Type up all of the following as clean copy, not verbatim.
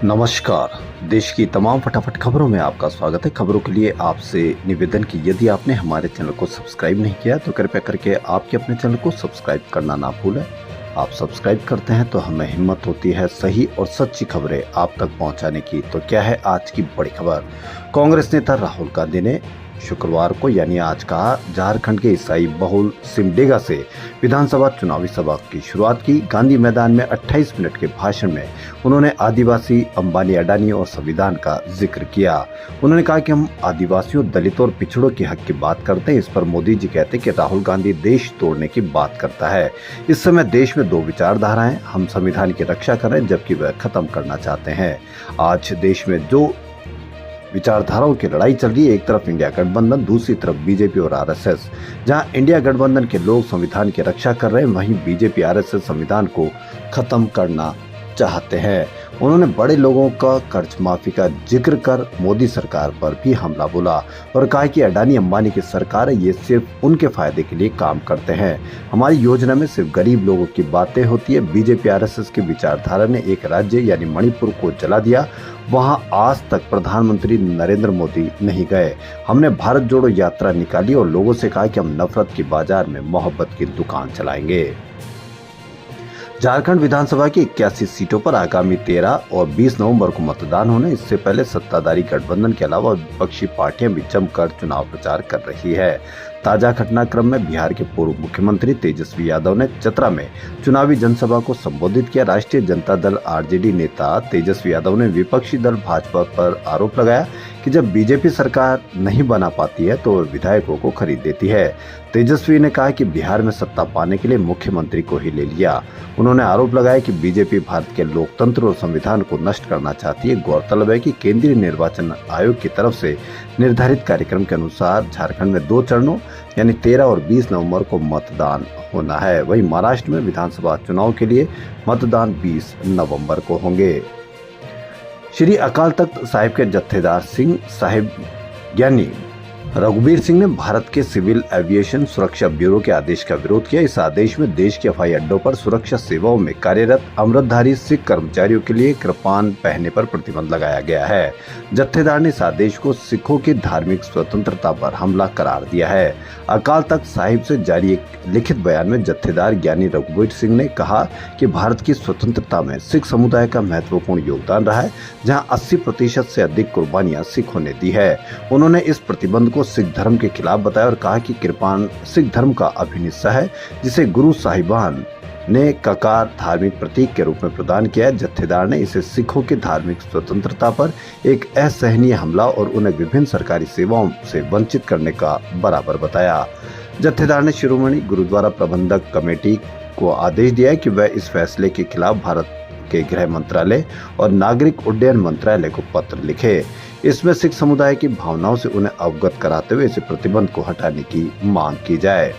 नमस्कार। देश की तमाम फटाफट खबरों में आपका स्वागत है। खबरों के लिए आपसे निवेदन कि यदि आपने हमारे चैनल को सब्सक्राइब नहीं किया तो कृपया करके आपके अपने चैनल को सब्सक्राइब करना ना भूलें। आप सब्सक्राइब करते हैं तो हमें हिम्मत होती है सही और सच्ची खबरें आप तक पहुंचाने की। तो क्या है आज की बड़ी खबर? कांग्रेस नेता राहुल गांधी ने शुक्रवार को यानी आज कहा, झारखंड के ईसाई बहुल सिमडेगा से विधानसभा चुनावी सभा की शुरुआत की। गांधी मैदान में 28 मिनट के भाषण में उन्होंने आदिवासी, अंबानी, अडानी और संविधान का जिक्र किया। उन्होंने कहा कि हम आदिवासियों, दलितों और पिछड़ों के हक की बात करते हैं। इस पर मोदी जी कहते हैं कि राहुल गांधी देश तोड़ने की बात करता है। इस समय देश में दो विचारधाराएं, हम संविधान की रक्षा कर रहे हैं जबकि वह खत्म करना चाहते हैं। आज देश में जो विचारधाराओं की लड़ाई चल रही है, एक तरफ इंडिया गठबंधन, दूसरी तरफ बीजेपी और आरएसएस। जहां इंडिया गठबंधन के लोग संविधान की रक्षा कर रहे हैं, वहीं बीजेपी आरएसएस संविधान को खत्म करना चाहते हैं। उन्होंने बड़े लोगों का कर्ज माफी का जिक्र कर मोदी सरकार पर भी हमला बोला और कहा कि अडानी अंबानी की सरकार है, ये सिर्फ उनके फायदे के लिए काम करते हैं। हमारी योजना में सिर्फ गरीब लोगों की बातें होती है। बीजेपी आरएसएस की विचारधारा ने एक राज्य यानी मणिपुर को जला दिया। वहां आज तक प्रधानमंत्री नरेंद्र मोदी नहीं गए। हमने भारत जोड़ो यात्रा निकाली और लोगों से कहा कि हम नफरत के बाजार में मोहब्बत की दुकान चलाएंगे। झारखंड विधानसभा की 81 सीटों पर आगामी 13 और 20 नवंबर को मतदान होने। इससे पहले सत्ताधारी गठबंधन के अलावा विपक्षी पार्टियां भी जमकर चुनाव प्रचार कर रही है। ताजा घटनाक्रम में बिहार के पूर्व मुख्यमंत्री तेजस्वी यादव ने चतरा में चुनावी जनसभा को संबोधित किया। राष्ट्रीय जनता दल आरजेडी नेता तेजस्वी यादव ने विपक्षी दल भाजपा पर आरोप लगाया कि जब बीजेपी सरकार नहीं बना पाती है तो विधायकों को खरीद देती है। तेजस्वी ने कहा कि बिहार में सत्ता पाने के लिए मुख्यमंत्री को ही ले लिया। उन्होंने आरोप लगाया कि बीजेपी भारत के लोकतंत्र और संविधान को नष्ट करना चाहती है। गौरतलब है कि केंद्रीय निर्वाचन आयोग की तरफ से निर्धारित कार्यक्रम के अनुसार झारखंड में 2 चरणों यानी 13 और 20 नवंबर को मतदान होना है। वहीं महाराष्ट्र में विधानसभा चुनाव के लिए मतदान 20 नवंबर को होंगे। श्री अकाल तख्त साहिब के जत्थेदार सिंह साहिब ज्ञानी रघुबीर सिंह ने भारत के सिविल एविएशन सुरक्षा ब्यूरो के आदेश का विरोध किया। इस आदेश में देश के हवाई अड्डों पर सुरक्षा सेवाओं में कार्यरत अमृतधारी सिख कर्मचारियों के लिए कृपान पहनने पर प्रतिबंध लगाया गया है। जत्थेदार ने इस आदेश को सिखों की धार्मिक स्वतंत्रता पर हमला करार दिया है। अकाल तख्त साहिब से जारी एक लिखित बयान में जत्थेदार ज्ञानी रघुबीर सिंह ने कहा कि भारत की स्वतंत्रता में सिख समुदाय का महत्वपूर्ण योगदान रहा है, जहां 80% से अधिक कुर्बानियां सिखों ने दी है। उन्होंने इस प्रतिबंध को सिख धर्म के खिलाफ बताया और कहा कि कृपान सिख धर्म का अभिन्न हिस्सा है, जिसे गुरु साहिबान ने ककार धार्मिक प्रतीक के रूप में प्रदान किया है। जत्थेदार ने इसे सिखों की धार्मिक स्वतंत्रता पर एक असहनीय हमला और उन्हें विभिन्न सरकारी सेवाओं से वंचित करने का बराबर बताया। जत्थेदार ने शिरोमणि गुरुद्वारा प्रबंधक कमेटी को आदेश दिया कि वह इस फैसले के खिलाफ भारत के गृह मंत्रालय और नागरिक उड्डयन मंत्रालय को पत्र लिखे। इसमें सिख समुदाय की भावनाओं से उन्हें अवगत कराते हुए इस प्रतिबंध को हटाने की मांग की जाए।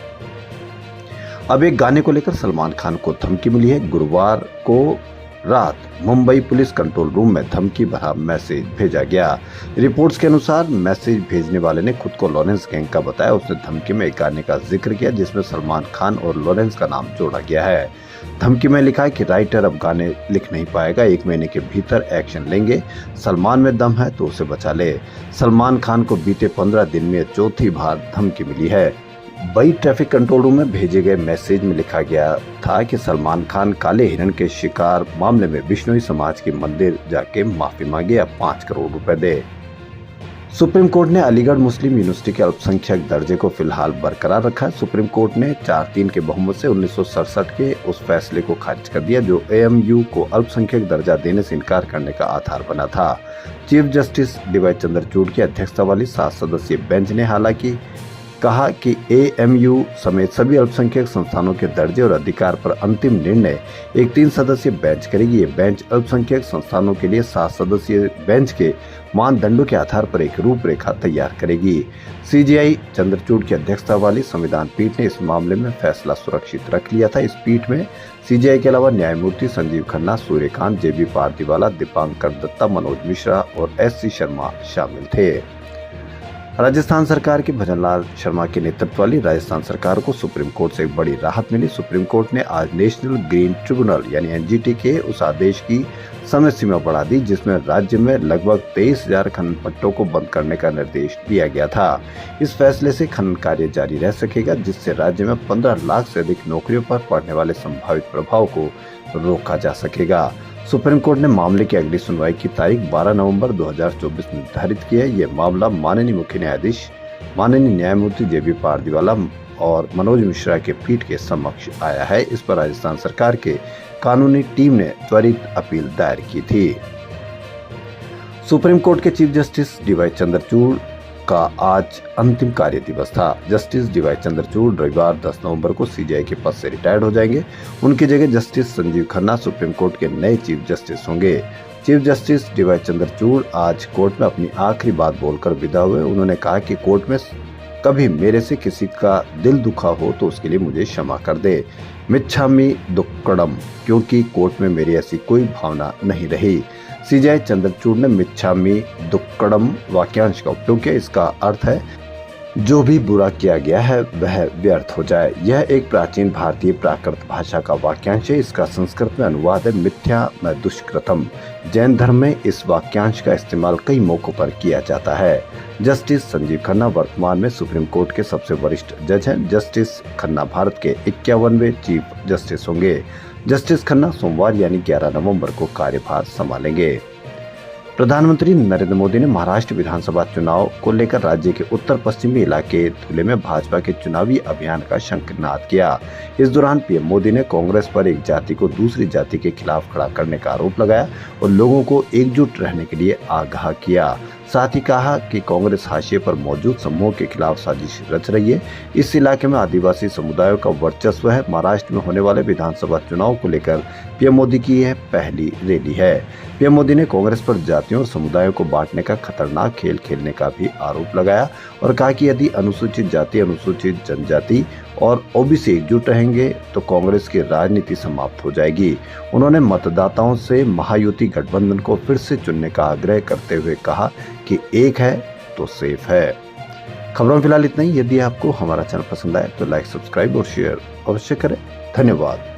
अब एक गाने को लेकर सलमान खान को धमकी मिली है। गुरुवार को रात मुंबई पुलिस कंट्रोल रूम में धमकी भरा मैसेज भेजा गया। रिपोर्ट्स के अनुसार मैसेज भेजने वाले ने खुद को लॉरेंस गैंग का बताया। उसने धमकी में एक गाने का जिक्र किया जिसमें सलमान खान और लॉरेंस का नाम जोड़ा गया है। धमकी में लिखा है कि राइटर अब गाने लिख नहीं पाएगा, 1 महीने के भीतर एक्शन लेंगे। सलमान में दम है तो उसे बचा ले। सलमान खान को बीते 15 दिन में चौथी बार धमकी मिली है। बई ट्रैफिक कंट्रोल रूम में भेजे गए मैसेज में लिखा गया था कि सलमान खान काले हिरण के शिकार मामले में बिश्नोई समाज के मंदिर जाके माफी मांगे या 5 करोड़ रुपए दे। सुप्रीम कोर्ट ने अलीगढ़ मुस्लिम यूनिवर्सिटी के अल्पसंख्यक दर्जे को फिलहाल बरकरार रखा है। सुप्रीम कोर्ट ने 4-3 के बहुमत से 1967 के उस फैसले को खारिज कर दिया जो एएमयू को अल्पसंख्यक दर्जा देने से इनकार करने का आधार बना था। चीफ जस्टिस डीवाई चंद्रचूड़ की अध्यक्षता वाली 7 सदस्यीय बेंच ने हालांकि कहा कि एएमयू समेत सभी अल्पसंख्यक संस्थानों के दर्जे और अधिकार पर अंतिम निर्णय एक 3 सदस्यीय बेंच करेगी। ये बेंच अल्पसंख्यक संस्थानों के लिए 7 सदस्यीय बेंच के मानदंडों के आधार पर एक रूपरेखा तैयार करेगी। सीजेआई चंद्रचूड़ की अध्यक्षता वाली संविधान पीठ ने इस मामले में फैसला सुरक्षित रख लिया था। इस पीठ में सीजेआई के अलावा न्यायमूर्ति संजीव खन्ना, सूर्यकांत, जेबी पारदीवाला, दीपांकर दत्ता, मनोज मिश्रा और एससी शर्मा शामिल थे। राजस्थान सरकार के भजनलाल शर्मा के नेतृत्व वाली राजस्थान सरकार को सुप्रीम कोर्ट से एक बड़ी राहत मिली। सुप्रीम कोर्ट ने आज नेशनल ग्रीन ट्रिब्यूनल यानी एनजीटी के उस आदेश की समय सीमा बढ़ा दी जिसमें राज्य में लगभग 23,000 खनन पट्टों को बंद करने का निर्देश दिया गया था। इस फैसले से खनन कार्य जारी रह सकेगा जिससे राज्य में 15 लाख से अधिक नौकरियों पर पड़ने वाले संभावित प्रभाव को रोका जा सकेगा। सुप्रीम कोर्ट ने मामले की अगली सुनवाई की तारीख 12 नवंबर 2024 निर्धारित की है। यह मामला माननीय मुख्य न्यायाधीश माननीय न्यायमूर्ति जेबी पारदीवाला और मनोज मिश्रा के पीठ के समक्ष आया है। इस पर राजस्थान सरकार के कानूनी टीम ने त्वरित अपील दायर की थी। सुप्रीम कोर्ट के चीफ जस्टिस डीवाई चंद्रचूड़ का आज अंतिम कार्य दिवस था। जस्टिस डीवाई चंद्रचूड़ रविवार 10 नवंबर को सीजेआई के पद से रिटायर्ड हो जाएंगे। उनकी जगह justice Sanjeev Khanna supreme court के नए चीफ जस्टिस होंगे। चीफ जस्टिस डीवाई चंद्रचूड़ आज कोर्ट में अपनी आखिरी बात बोलकर विदा हुए। उन्होंने कहा कि कोर्ट में कभी मेरे से किसी का दिल दुखा हो तो उसके लिए मुझे क्षमा कर दे। मिच्छामी दुक्कडम, क्योंकि कोर्ट में मेरी ऐसी कोई भावना नहीं रही। सीजेआई चंद्रचूड़ ने मिच्छामी दुक्कडम वाक्यांश का उपयोग किया। इसका अर्थ है जो भी बुरा किया गया है वह व्यर्थ हो जाए। यह एक प्राचीन भारतीय प्राकृत भाषा का वाक्यांश है। इसका संस्कृत में अनुवाद है मिथ्या में दुष्कृतम। जैन धर्म में इस वाक्यांश का इस्तेमाल कई मौकों पर किया जाता है। जस्टिस संजीव खन्ना वर्तमान में सुप्रीम कोर्ट के सबसे वरिष्ठ जज हैं। जस्टिस खन्ना भारत के 51वें चीफ जस्टिस होंगे। जस्टिस खन्ना सोमवार यानी 11 नवंबर को कार्यभार संभालेंगे। प्रधानमंत्री नरेंद्र मोदी ने महाराष्ट्र विधानसभा चुनाव को लेकर राज्य के उत्तर पश्चिमी इलाके धुले में भाजपा के चुनावी अभियान का शंखनाद किया। इस दौरान पीएम मोदी ने कांग्रेस पर एक जाति को दूसरी जाति के खिलाफ खड़ा करने का आरोप लगाया और लोगों को एकजुट रहने के लिए आगाह किया। साथ ही कहा कि कांग्रेस हाशिए पर मौजूद समूह के खिलाफ साजिश रच रही है। इस इलाके में आदिवासी समुदायों का वर्चस्व है। महाराष्ट्र में होने वाले विधानसभा चुनाव को लेकर पीएम मोदी की यह पहली रैली है। पीएम मोदी ने कांग्रेस पर जातियों और समुदायों को बांटने का खतरनाक खेल खेलने का भी आरोप लगाया और कहा कि यदि अनुसूचित जाति, अनुसूचित जनजाति और ओबीसी एकजुट रहेंगे तो कांग्रेस की राजनीति समाप्त हो जाएगी। उन्होंने मतदाताओं से महायुति गठबंधन को फिर से चुनने का आग्रह करते हुए कहा कि एक है तो सेफ है। खबरों में फिलहाल इतना ही। यदि आपको हमारा चैनल पसंद आए तो लाइक, सब्सक्राइब और शेयर अवश्य करें। धन्यवाद।